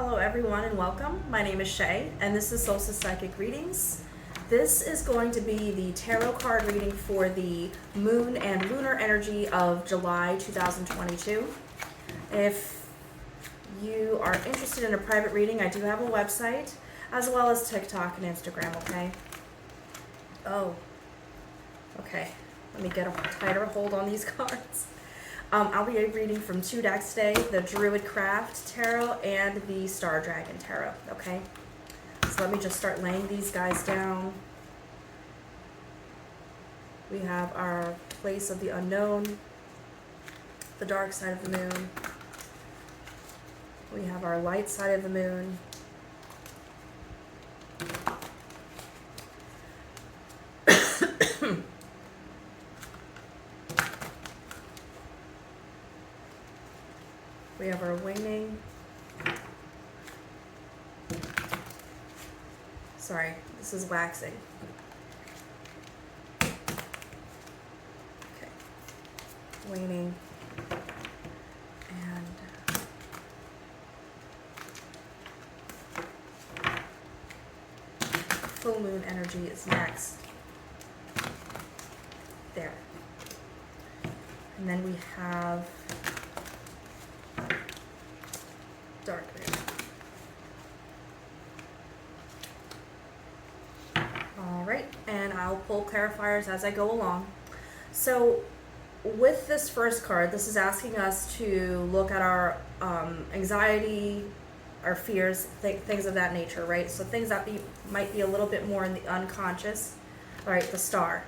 Hello everyone and welcome. My name is Shay and this is Solstice Psychic Readings. This is going to be the tarot card reading for the moon and lunar energy of July 2022. If you are interested in a private reading, I do have a website as well as TikTok and Instagram, okay? Oh, okay. Let me get a tighter hold on these cards. I'll be reading from two decks today, the Druid Craft Tarot and the Star Dragon Tarot, okay? So let me just start laying these guys down. We have our place of the unknown, the dark side of the moon. We have our light side of the moon. We have our waning. Sorry, this is waxing. Okay. Waning. And full moon energy is next. There. And then we have dark moon. All right, and I'll pull clarifiers as I go along. So with this first card, this is asking us to look at our anxiety, our fears, things of that nature, right? So things that might be a little bit more in the unconscious. All right, the star.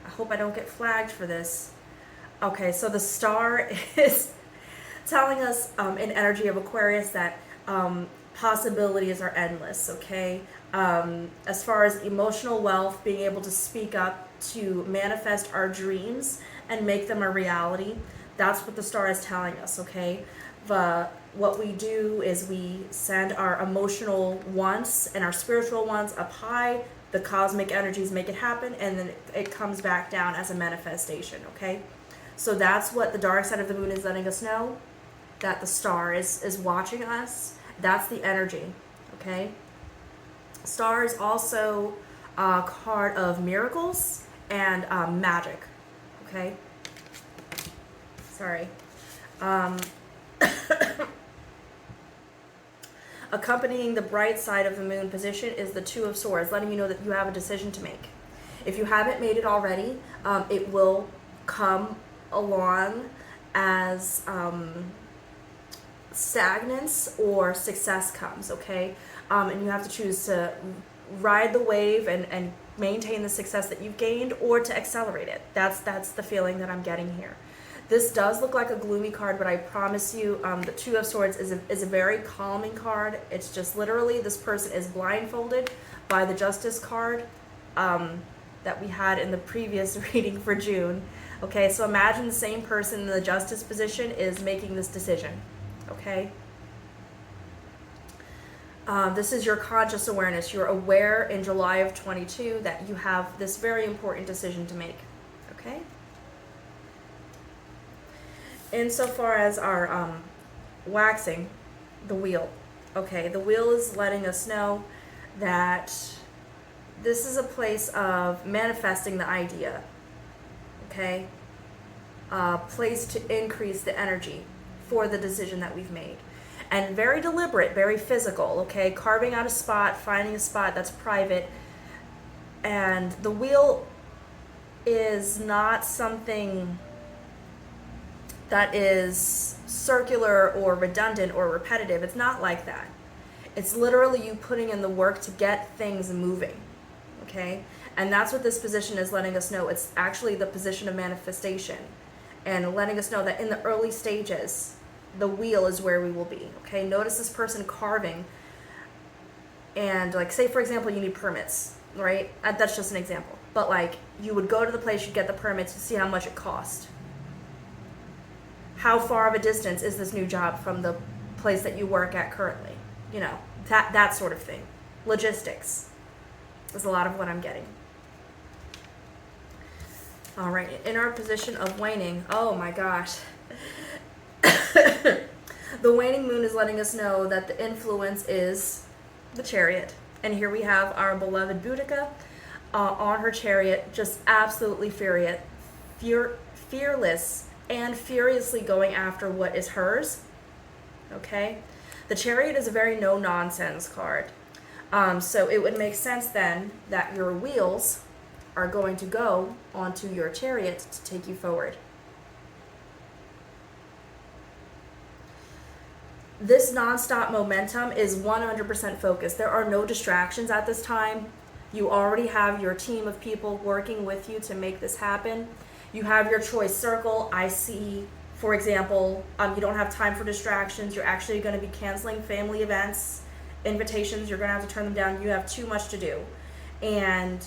I hope I don't get flagged for this. Okay, so the star is telling us in energy of Aquarius that possibilities are endless, okay? As far as emotional wealth, being able to speak up, to manifest our dreams and make them a reality, that's what the star is telling us, okay? What we do is we send our emotional wants and our spiritual wants up high, the cosmic energies make it happen, and then it comes back down as a manifestation, okay? So that's what the dark side of the moon is letting us know, that the star is watching us. That's the energy, okay? Star is also a card of miracles and magic, okay? Sorry. Accompanying the bright side of the moon position is the Two of Swords, letting you know that you have a decision to make. If you haven't made it already, it will come along as stagnance or success comes, okay? And you have to choose to ride the wave and maintain the success that you've gained, or to accelerate it. That's the feeling that I'm getting here. This does look like a gloomy card, but I promise you, the Two of Swords is a very calming card. It's just literally this person is blindfolded by the Justice card that we had in the previous reading for June. Okay, so imagine the same person in the Justice position is making this decision. Okay? This is your conscious awareness. You're aware in July of 22 that you have this very important decision to make. Okay? Insofar as our waxing, the wheel. Okay, the wheel is letting us know that this is a place of manifesting the idea. Okay? A place to increase the energy for the decision that we've made. And very deliberate, very physical, okay? Carving out a spot, finding a spot that's private. And the wheel is not something that is circular or redundant or repetitive. It's not like that. It's literally you putting in the work to get things moving, okay? And that's what this position is letting us know. It's actually the position of manifestation, and letting us know that in the early stages, the wheel is where we will be, okay? Notice this person carving, and like, say for example, you need permits, right? That's just an example. But like, you would go to the place, you'd get the permits to see how much it cost. How far of a distance is this new job from the place that you work at currently? You know, that sort of thing. Logistics is a lot of what I'm getting. All right, in our position of waning, oh my gosh. The The waning moon is letting us know that the influence is the Chariot. And here we have our beloved Boudica on her chariot, just absolutely fearless and furiously going after what is hers. Okay? The Chariot is a very no-nonsense card. So it would make sense then that your wheels are going to go onto your chariot to take you forward. This nonstop momentum is 100% focused. There are no distractions at this time. You already have your team of people working with you to make this happen. You have your choice circle. I see, for example, you don't have time for distractions. You're actually going to be canceling family events, invitations. You're going to have to turn them down. You have too much to do. And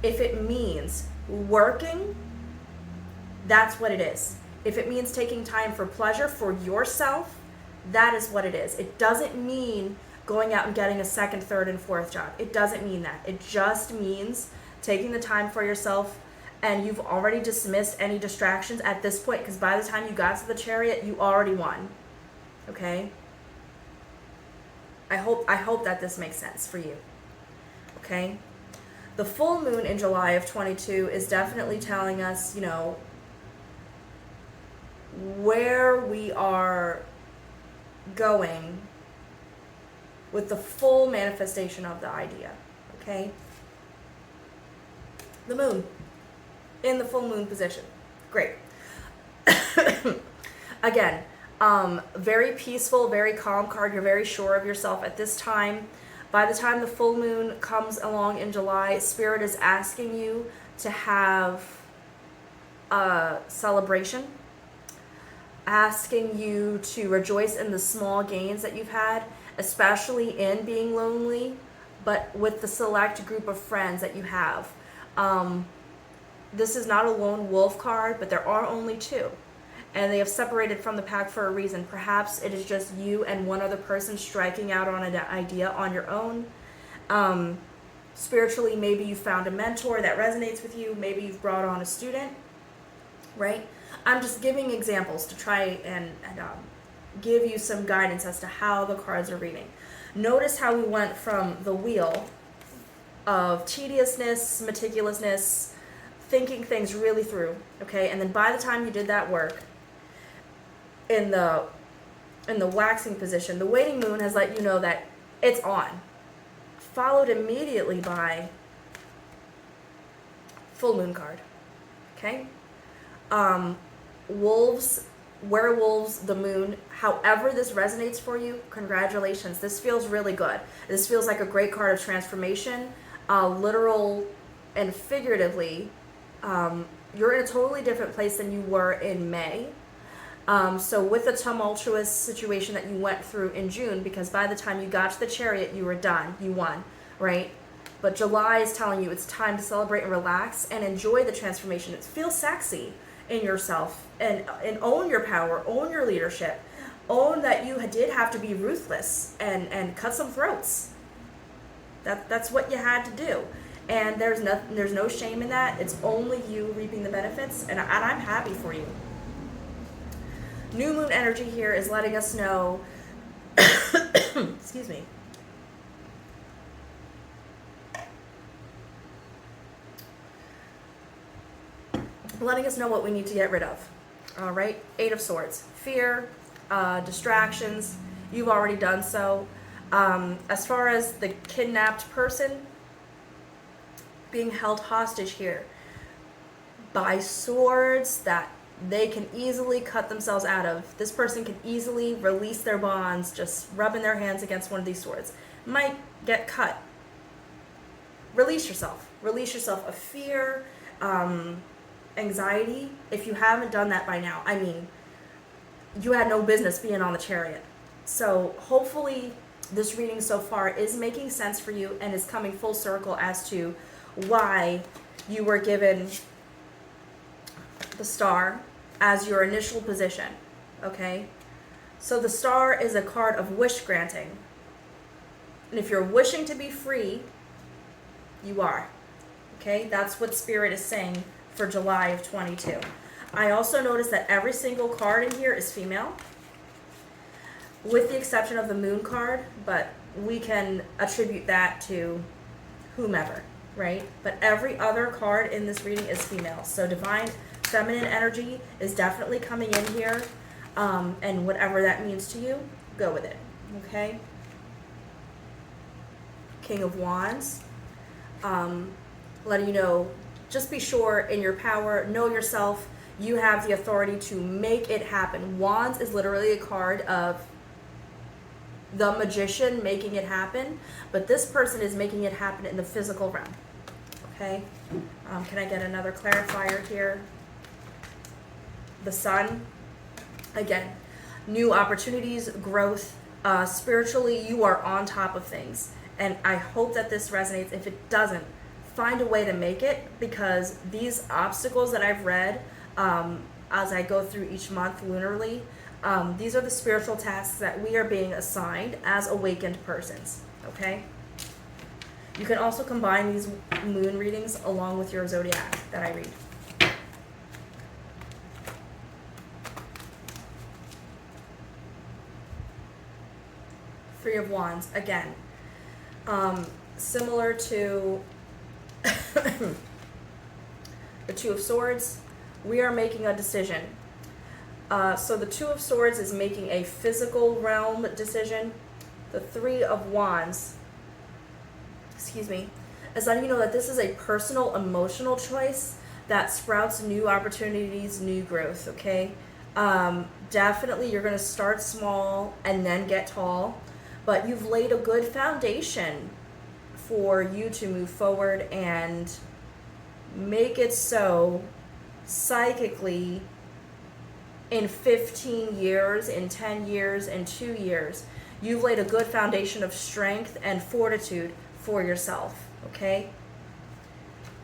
if it means working, that's what it is. If it means taking time for pleasure for yourself, that is what it is. It doesn't mean going out and getting a second, third, and fourth job. It doesn't mean that. It just means taking the time for yourself, and you've already dismissed any distractions at this point, because by the time you got to the Chariot, you already won. Okay? I hope that this makes sense for you. Okay? The full moon in July of 22 is definitely telling us, where we are going with the full manifestation of the idea. Okay? The moon in the full moon position. Great. Again, very peaceful, very calm card. You're very sure of yourself at this time. By the time the full moon comes along in July, Spirit is asking you to have a celebration, asking you to rejoice in the small gains that you've had, especially in being lonely, but with the select group of friends that you have. This is not a lone wolf card, but there are only two. And they have separated from the pack for a reason. Perhaps it is just you and one other person striking out on an idea on your own. Spiritually, maybe you found a mentor that resonates with you. Maybe you've brought on a student, right? I'm just giving examples to try and give you some guidance as to how the cards are reading. Notice how we went from the wheel of tediousness, meticulousness, thinking things really through, okay? And then by the time you did that work, in the waxing position, the waning moon has let you know that it's on. Followed immediately by full moon card, okay? Wolves, werewolves, the moon, however this resonates for you, congratulations. This feels really good. This feels like a great card of transformation, literal and figuratively. You're in a totally different place than you were in May. So with the tumultuous situation that you went through in June, because by the time you got to the Chariot, you were done. You won, right? But July is telling you it's time to celebrate and relax and enjoy the transformation. Feel sexy in yourself and own your power, own your leadership, own that you did have to be ruthless and cut some throats. That's what you had to do. And there's no shame in that. It's only you reaping the benefits, and I'm happy for you. New moon energy here is letting us know, excuse me, letting us know what we need to get rid of. All right, Eight of Swords, fear, distractions. You've already done so. As far as the kidnapped person being held hostage here by swords that they can easily cut themselves out of. This person can easily release their bonds just rubbing their hands against one of these swords. Might get cut. Release yourself. Release yourself of fear, anxiety. If you haven't done that by now, I mean, you had no business being on the Chariot. So hopefully this reading so far is making sense for you and is coming full circle as to why you were given the Star as your initial position, okay? So the Star is a card of wish granting. And if you're wishing to be free, you are, okay? That's what Spirit is saying for July of 22. I also noticed that every single card in here is female. with the exception of the moon card, but we can attribute that to whomever, right? But every other card in this reading is female. So divine feminine energy is definitely coming in here. And whatever that means to you, go with it, okay? King of Wands, letting you know, just be sure in your power, know yourself, you have the authority to make it happen. Wands is literally a card of the magician making it happen, but this person is making it happen in the physical realm, okay? Can I get another clarifier here? The Sun, again, new opportunities, growth, spiritually, you are on top of things. And I hope that this resonates. If it doesn't, find a way to make it, because these obstacles that I've read as I go through each month lunarly, these are the spiritual tasks that we are being assigned as awakened persons, okay? You can also combine these moon readings along with your zodiac that I read. Three of Wands, again, similar to the Two of Swords, we are making a decision. So the Two of Swords is making a physical realm decision. The Three of Wands, is letting you know that this is a personal, emotional choice that sprouts new opportunities, new growth, okay? Definitely you're going to start small and then get tall, but you've laid a good foundation for you to move forward and make it so psychically in 15 years, in 10 years, in 2 years, you've laid a good foundation of strength and fortitude for yourself, okay?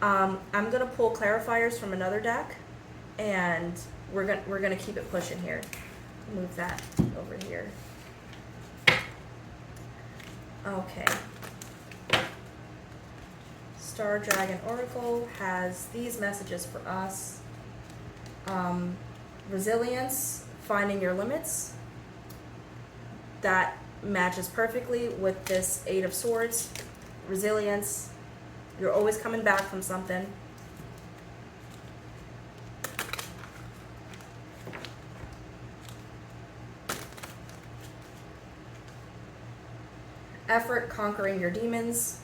I'm going to pull clarifiers from another deck, and we're gonna keep it pushing here. Move that over here. Okay. Star Dragon Oracle has these messages for us. Resilience, finding your limits. That matches perfectly with this Eight of Swords. Resilience, you're always coming back from something. Effort, conquering your demons.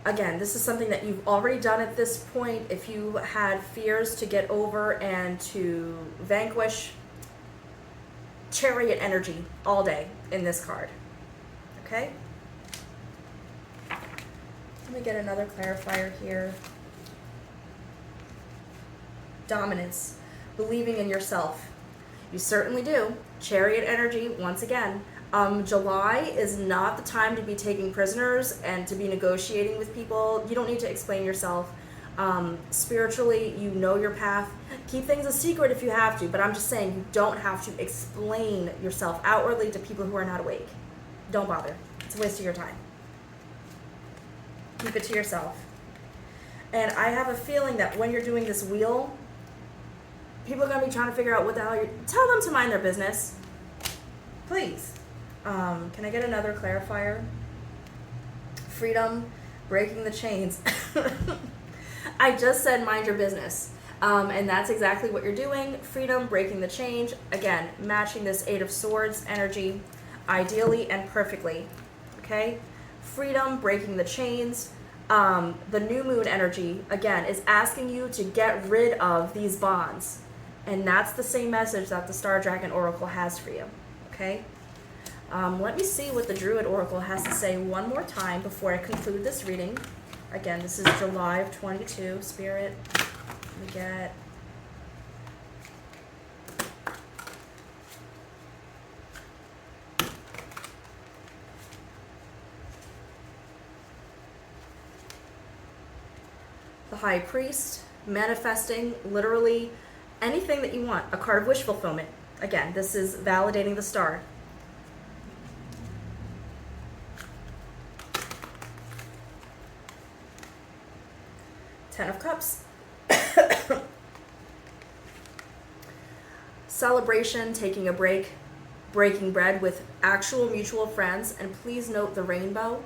Again, this is something that you've already done at this point. If you had fears to get over and to vanquish, Chariot energy all day in this card. Okay? Let me get another clarifier here. Dominance, believing in yourself. You certainly do. Chariot energy, once again. July is not the time to be taking prisoners and to be negotiating with people. You don't need to explain yourself. Spiritually, you know your path. Keep things a secret if you have to, but I'm just saying you don't have to explain yourself outwardly to people who are not awake. Don't bother. It's a waste of your time. Keep it to yourself. And I have a feeling that when you're doing this wheel, people are going to be trying to figure out what the hell you're... Tell them to mind their business. Please. Can I get another clarifier? Freedom, breaking the chains. I just said mind your business. And that's exactly what you're doing. Freedom, breaking the chains. Again, matching this Eight of Swords energy ideally and perfectly. Okay? Freedom, breaking the chains. The new moon energy, again, is asking you to get rid of these bonds. And that's the same message that the Star Dragon Oracle has for you. Okay? Let me see what the Druid Oracle has to say one more time before I conclude this reading. Again, this is July of 22, Spirit. Let me get... the High Priest, manifesting literally anything that you want. A card of wish fulfillment. Again, this is validating the star. Ten of Cups. Celebration, taking a break. breaking bread with actual mutual friends, and please note the rainbow.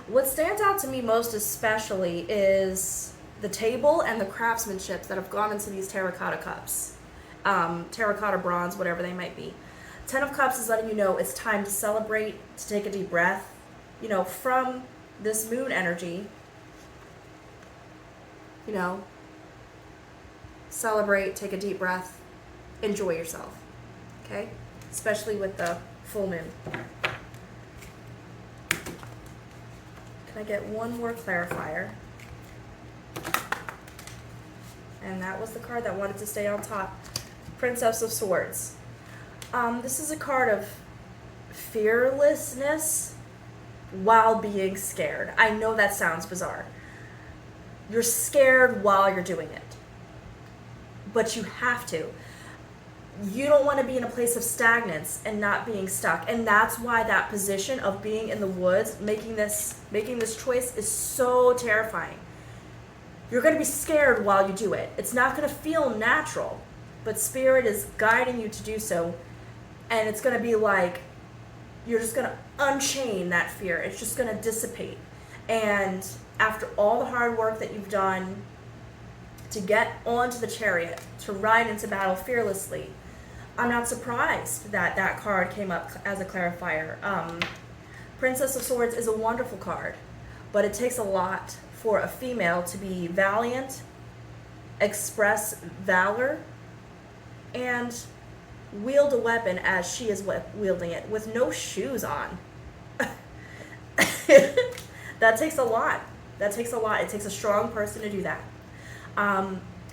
What stands out to me most especially is the table and the craftsmanship that have gone into these terracotta cups, terracotta, bronze, whatever they might be. Ten of Cups is letting you know it's time to celebrate, to take a deep breath, from this moon energy, celebrate, take a deep breath, enjoy yourself, okay? Especially with the full moon. Can I get one more clarifier? And that was the card that wanted to stay on top. Princess of Swords. This is a card of fearlessness while being scared. I know that sounds bizarre. You're scared while you're doing it. But you have to. You don't want to be in a place of stagnance and not being stuck. And that's why that position of being in the woods, making this choice is so terrifying. You're going to be scared while you do it. It's not going to feel natural, but Spirit is guiding you to do so. And it's going to be like, you're just going to unchain that fear. It's just going to dissipate. And after all the hard work that you've done to get onto the chariot, to ride into battle fearlessly, I'm not surprised that that card came up as a clarifier. Princess of Swords is a wonderful card, but it takes a lot for a female to be valiant, express valor, and wield a weapon as she is wielding it with no shoes on. That takes a lot. That takes a lot. It takes a strong person to do that.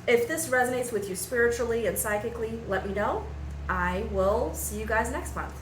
If this resonates with you spiritually and psychically, let me know. I will see you guys next month.